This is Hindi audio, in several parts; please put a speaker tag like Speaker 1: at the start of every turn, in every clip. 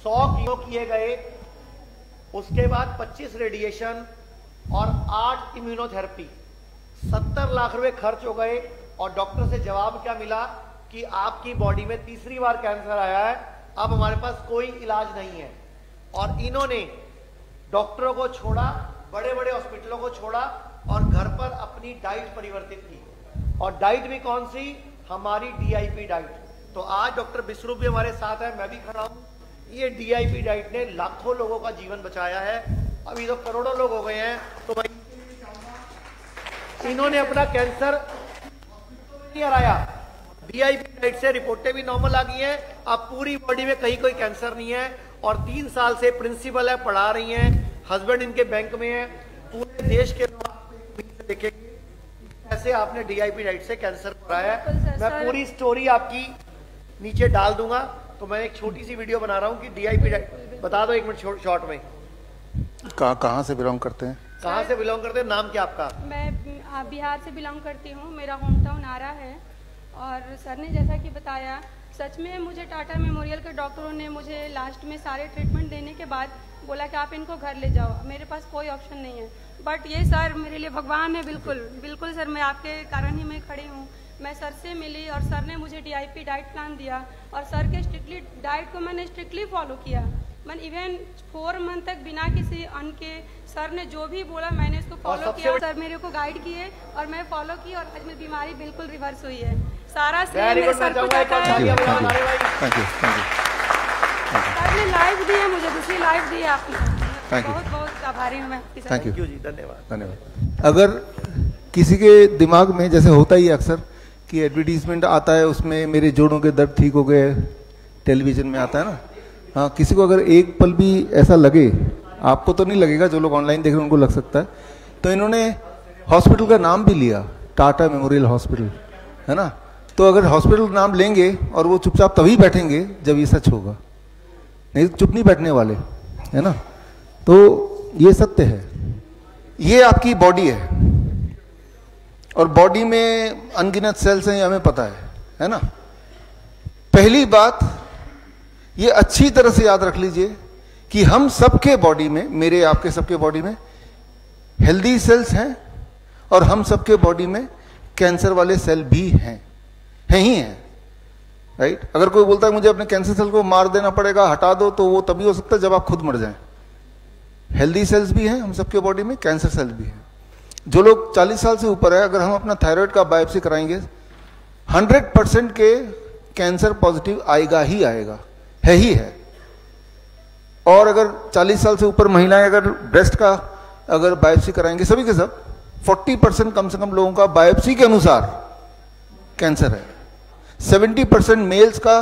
Speaker 1: 100 कीमो किए गए, उसके बाद 25 रेडिएशन और 8 इम्यूनोथेरेपी, 70 लाख रुपए खर्च हो गए। और डॉक्टर से जवाब क्या मिला कि आपकी बॉडी में तीसरी बार कैंसर आया है, अब हमारे पास कोई इलाज नहीं है। और इन्होंने डॉक्टरों को छोड़ा, बड़े बड़े हॉस्पिटलों को छोड़ा और घर पर अपनी डाइट परिवर्तित की। और डाइट भी कौन सी? हमारी DIP डाइट। तो आज डॉक्टर बिस्रू भी हमारे साथ है, मैं भी खड़ा हूं। ये DIP डाइट ने लाखों लोगों का जीवन बचाया है, अभी तो करोड़ों लोग हो गए हैं। तो भाई इन्होंने अपना कैंसर नहीं हराया, DIP डाइट से रिपोर्टें भी नॉर्मल आ गई हैं, अब पूरी बॉडी में कहीं कोई कैंसर नहीं है। और 3 साल से प्रिंसिपल है, पढ़ा रही हैं, हस्बैंड इनके बैंक में है। पूरे देश के लोग देखेंगे कैसे आपने DIP डाइट से कैंसर कराया है। मैं पूरी स्टोरी आपकी नीचे डाल दूंगा। तो मैं एक छोटी सी वीडियो बना रहा हूँ कि DIP डाइट बता दो 1 मिनट शॉर्ट में।
Speaker 2: कहाँ से बिलोंग करते हैं?
Speaker 1: कहाँ से बिलोंग करते हैं? नाम क्या आपका?
Speaker 3: मैं बिहार से बिलोंग करती हूँ, मेरा होम टाउन आरा है। और सर ने जैसा कि बताया, सच में मुझे टाटा मेमोरियल के डॉक्टरों ने मुझे लास्ट में सारे ट्रीटमेंट देने के बाद बोला कि आप इनको घर ले जाओ, मेरे पास कोई ऑप्शन नहीं है। बट ये सर मेरे लिए भगवान है, बिल्कुल बिल्कुल सर, मैं आपके कारण ही मैं खड़ी हूँ। मैं सर से मिली और सर ने मुझे DIP डाइट प्लान दिया और सर के स्ट्रिक्टली डाइट को मैंने स्ट्रिक्टली फॉलो किया। मैंने इवन 4 मंथ तक बिना किसी अन्न के सर ने जो भी बोला मैंने इसको फॉलो किया। सर मेरे को गाइड किए और मैं फॉलो की और आज मेरी बीमारी बिल्कुल रिवर्स हुई है। सारा सर ने लाइफ दी है, मुझे दूसरी लाइफ दी है आपने। बहुत बहुत आभारी हूँ मैं आपकी।
Speaker 2: थैंक यू
Speaker 1: जी, धन्यवाद।
Speaker 2: धन्यवाद। अगर किसी के दिमाग में जैसे होता ही अक्सर कि एडवर्टीजमेंट आता है, उसमें मेरे जोड़ों के दर्द ठीक हो गए, टेलीविजन में आता है ना, हाँ, किसी को अगर एक पल भी ऐसा लगे, आपको तो नहीं लगेगा, जो लोग ऑनलाइन देख रहे हैं उनको लग सकता है, तो इन्होंने हॉस्पिटल का नाम भी लिया, टाटा मेमोरियल हॉस्पिटल, है ना। तो अगर हॉस्पिटल का नाम लेंगे और वो चुपचाप तभी बैठेंगे जब ये सच होगा, नहीं तो चुप नहीं बैठने वाले, है ना। तो ये सत्य है। ये आपकी बॉडी है और बॉडी में अनगिनत सेल्स हैं, ये हमें पता है ना। पहली बात ये अच्छी तरह से याद रख लीजिए कि हम सबके बॉडी में, मेरे आपके सबके बॉडी में हेल्दी सेल्स हैं और हम सबके बॉडी में कैंसर वाले सेल भी हैं ही हैं, राइट। अगर कोई बोलता है मुझे अपने कैंसर सेल को मार देना पड़ेगा, हटा दो, तो वो तभी हो सकता है जब आप खुद मर जाएं। हेल्दी सेल्स भी हैं हम सबके बॉडी में, कैंसर सेल भी हैं। जो लोग 40 साल से ऊपर है, अगर हम अपना थायराइड का बायोप्सी कराएंगे 100% के कैंसर पॉजिटिव आएगा ही आएगा, है ही है। और अगर 40 साल से ऊपर महिलाएं अगर ब्रेस्ट का अगर बायोप्सी कराएंगे, सभी के सब 40% कम से कम लोगों का बायोप्सी के अनुसार कैंसर है। 70% मेल्स का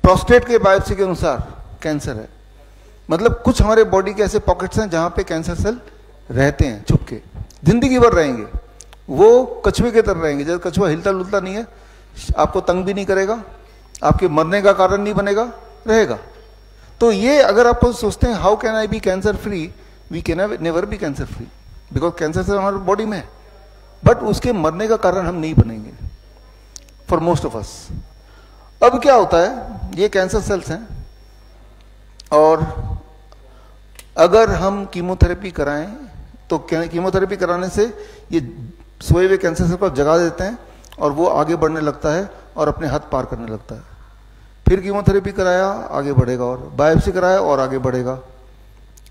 Speaker 2: प्रोस्टेट के बायोप्सी के अनुसार कैंसर है। मतलब कुछ हमारे बॉडी के ऐसे पॉकेट्स हैं जहां पे कैंसर सेल रहते हैं छुप के, जिंदगी भर रहेंगे। वो कछुए की तरह रहेंगे, जब कछुआ हिलता डुलता नहीं है, आपको तंग भी नहीं करेगा, आपके मरने का कारण नहीं बनेगा, रहेगा। तो ये अगर आप सोचते हैं how can I be cancer free, we can never be cancer free, because cancer cell हमारे बॉडी में है, बट उसके मरने का कारण हम नहीं बनेंगे फॉर मोस्ट ऑफ अस। अब क्या होता है, ये कैंसर सेल्स हैं और अगर हम कीमोथेरेपी कराएं तो कीमोथेरेपी कराने से ये सोए हुए कैंसर सेल को जगा देते हैं और वो आगे बढ़ने लगता है और अपने हद पार करने लगता है। फिर कीमोथेरेपी कराया, आगे बढ़ेगा, और बायोप्सी कराया और आगे बढ़ेगा,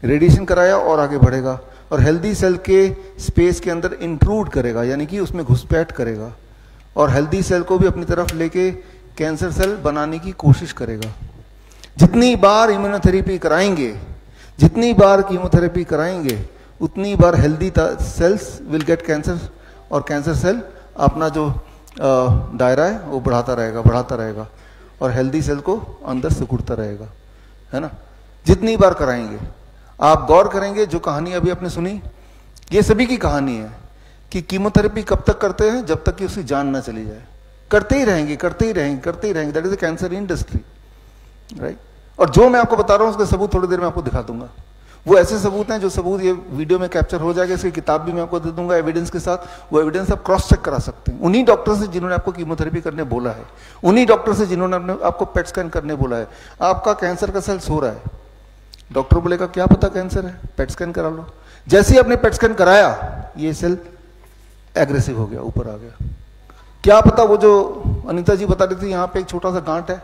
Speaker 2: रेडिएशन कराया और आगे बढ़ेगा, और हेल्दी सेल के स्पेस के अंदर इंट्रूड करेगा, यानी कि उसमें घुसपैठ करेगा, और हेल्दी सेल को भी अपनी तरफ लेके कैंसर सेल बनाने की कोशिश करेगा। जितनी बार इम्यूनोथेरेपी कराएंगे, जितनी बार कीमोथेरेपी कराएंगे, उतनी बार healthy cells will get cancer, और कैंसर सेल अपना जो दायरा है वो बढ़ाता रहेगा और हेल्दी सेल को अंदर सिकुड़ता रहेगा, है ना। जितनी बार कराएंगे, आप गौर करेंगे जो कहानी अभी आपने सुनी, ये सभी की कहानी है कि कीमोथेरेपी कब तक करते हैं, जब तक कि उसकी जान ना चली जाए। करते ही रहेंगे, that is the cancer industry, right. और जो मैं आपको बता रहा हूं उसके सबूत थोड़ी देर में आपको दिखा दूंगा। वो ऐसे सबूत हैं जो सबूत ये वीडियो में कैप्चर हो जाएगा, इसकी किताब भी मैं आपको दे दूंगा एविडेंस के साथ। वो एविडेंस आप क्रॉस चेक करा सकते हैं उन्हीं डॉक्टर से जिन्होंने आपको कीमोथेरेपी करने बोला है, उन्हीं डॉक्टर से जिन्होंने आपको पेट स्कैन करने बोला है। आपका कैंसर का सेल्स हो रहा है, डॉक्टर बोलेगा क्या पता कैंसर है, पेट स्कैन करा लो। जैसे ही आपने पेट स्कैन कराया ये सेल एग्रेसिव हो गया, ऊपर आ गया। क्या पता वो जो अनीता जी बता रही थी यहाँ पे एक छोटा सा गांठ है,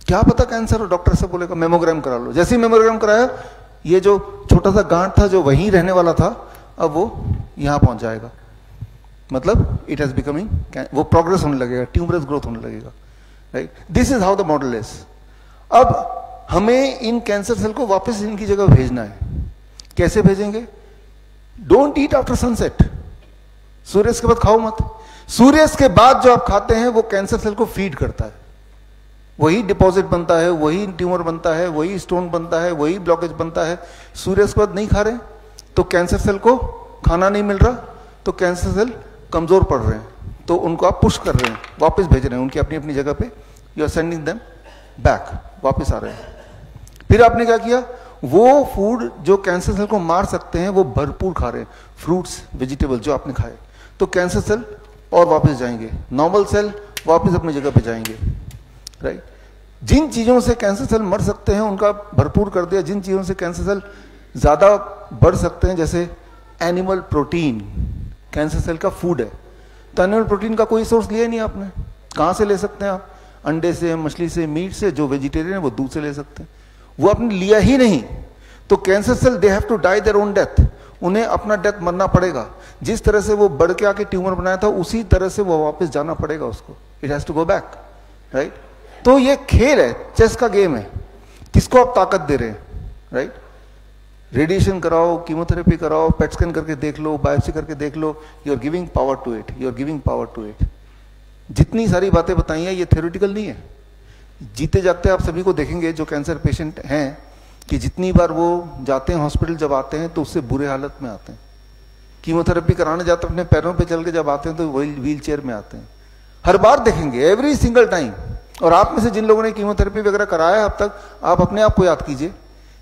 Speaker 2: क्या पता कैंसर हो, डॉक्टर से बोलेगा मेमोग्राम करा लो। जैसे ही मेमोग्राम कराया ये जो छोटा सा गांठ था जो वहीं रहने वाला था अब वो यहां पहुंच जाएगा, मतलब इट हैज बिकमिंग, वो प्रोग्रेस होने लगेगा, ट्यूमरस ग्रोथ होने लगेगा, right. This is how the model is. अब हमें इन कैंसर सेल को वापस इनकी जगह भेजना है। कैसे भेजेंगे? डोंट ईट आफ्टर सनसेट, सूर्यास्त के बाद खाओ मत। सूर्यास्त के बाद जो आप खाते हैं वो कैंसर सेल को फीड करता है, वही डिपॉजिट बनता है, वही ट्यूमर बनता है, वही स्टोन बनता है, वही ब्लॉकेज बनता है। सूर्यास्त के बाद नहीं खा रहे तो कैंसर सेल को खाना नहीं मिल रहा, तो कैंसर सेल कमजोर पड़ रहे हैं, तो उनको आप पुश कर रहे हैं, वापस भेज रहे हैं उनकी अपनी अपनी जगह पे, you are sending them back, वापस आ रहे हैं। फिर आपने क्या किया, वो फूड जो कैंसर सेल को मार सकते हैं वो भरपूर खा रहे हैं, फ्रूट्स वेजिटेबल जो आपने खाए, तो कैंसर सेल और वापस जाएंगे, नॉर्मल सेल वापस अपनी जगह पे जाएंगे, राइट। जिन चीजों से कैंसर सेल मर सकते हैं उनका भरपूर कर दिया, जिन चीजों से कैंसर सेल ज्यादा बढ़ सकते हैं, जैसे एनिमल प्रोटीन कैंसर सेल का फूड है, तो एनिमल प्रोटीन का कोई सोर्स लिया नहीं आपने, कहां से ले सकते हैं आप? अंडे से, मछली से, मीट से। जो वेजिटेरियन है वो दूध से ले सकते हैं, वो आपने लिया ही नहीं, तो cancer cell they have to die their own death, उन्हें अपना डेथ मरना पड़ेगा। जिस तरह से वो बढ़ के आके ट्यूमर बनाया था उसी तरह से वो वापस जाना पड़ेगा उसको, it has to go back, right. तो ये खेल है, चेस का गेम है, किसको आप ताकत दे रहे हैं, राइट। रेडिएशन कराओ, कीमोथेरेपी कराओ, पेट स्कैन करके देख लो, बायोप्सी करके देख लो, you are giving power to it, you are giving power to it. जितनी सारी बातें बताई हैं ये थ्योरेटिकल नहीं है, जीते जागते आप सभी को देखेंगे जो कैंसर पेशेंट हैं कि जितनी बार वो जाते हैं हॉस्पिटल, जब आते हैं तो उससे बुरे हालत में आते हैं। कीमोथेरेपी कराने जाते हैं अपने पैरों पे चल के, जब आते हैं तो वही व्हील चेयर में आते हैं, हर बार देखेंगे, एवरी सिंगल टाइम। और आप में से जिन लोगों ने कीमोथेरेपी वगैरह कराया अब तक, आप अपने आप को याद कीजिए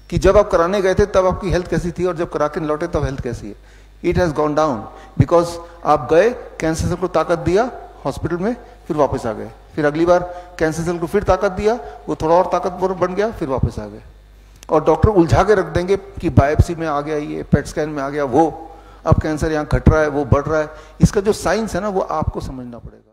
Speaker 2: कि जब आप कराने गए थे तब आपकी हेल्थ कैसी थी और जब करा के लौटे तब हेल्थ कैसी है। It has gone down because आप गए, कैंसर सेल को ताकत दिया हॉस्पिटल में, फिर वापस आ गए, फिर अगली बार कैंसर सेल को फिर ताकत दिया, वो थोड़ा और ताकतवर बन गया, फिर वापस आ गए। और डॉक्टर उलझा के रख देंगे कि बायोप्सी में आ गया, ये पेट स्कैन में आ गया, वो अब कैंसर यहाँ घट रहा है, वो बढ़ रहा है। इसका जो साइंस है ना वो आपको समझना पड़ेगा।